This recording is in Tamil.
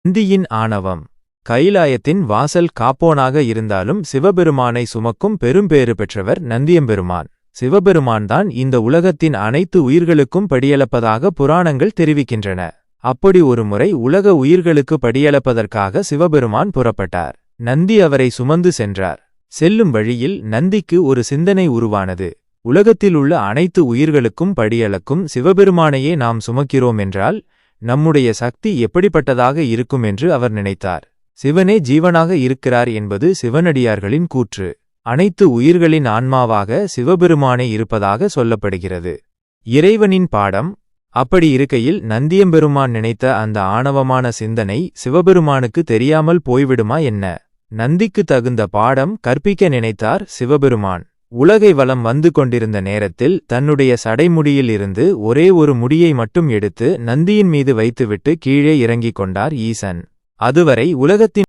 நந்தியின் ஆணவம். கைலாயத்தின் வாசல் காப்போனாக இருந்தாலும் சிவபெருமானை சுமக்கும் பெரும்பேறு பெற்றவர் நந்தியம்பெருமான். சிவபெருமான்தான் இந்த உலகத்தின் அனைத்து உயிர்களுக்கும் படியளப்பதாக புராணங்கள் தெரிவிக்கின்றன. அப்படி ஒருமுறை உலக உயிர்களுக்கு படியளப்பதற்காக சிவபெருமான் புறப்பட்டார். நந்தி அவரை சுமந்து சென்றார். செல்லும் வழியில் நந்திக்கு ஒரு சிந்தனை உருவானது. உலகத்திலுள்ள அனைத்து உயிர்களுக்கும் படியளக்கும் சிவபெருமானையே நாம் சுமக்கிறோம் என்றால் நம்முடைய சக்தி எப்படிப்பட்டதாக இருக்கும் என்று அவர் நினைத்தார். சிவனே ஜீவனாக இருக்கிறார் என்பது சிவனடியார்களின் கூற்று. அனைத்து உயிர்களின் ஆன்மாவாக சிவபெருமானே இருப்பதாக சொல்லப்படுகிறது. இறைவனின் பாடம். அப்படி இருக்கையில் நந்தியம்பெருமான் நினைத்த அந்த ஆணவமான சிந்தனை சிவபெருமானுக்கு தெரியாமல் போய்விடுமா என்ன? நந்திக்கு தகுந்த பாடம் கற்பிக்க நினைத்தார் சிவபெருமான். உலகை வலம் வந்து கொண்டிருந்த நேரத்தில் தன்னுடைய சடைமுடியில் இருந்து ஒரே ஒரு முடியை மட்டும் எடுத்து நந்தியின் மீது வைத்துவிட்டு கீழே இறங்கிக் கொண்டார் ஈசன். அதுவரை உலகத்தின்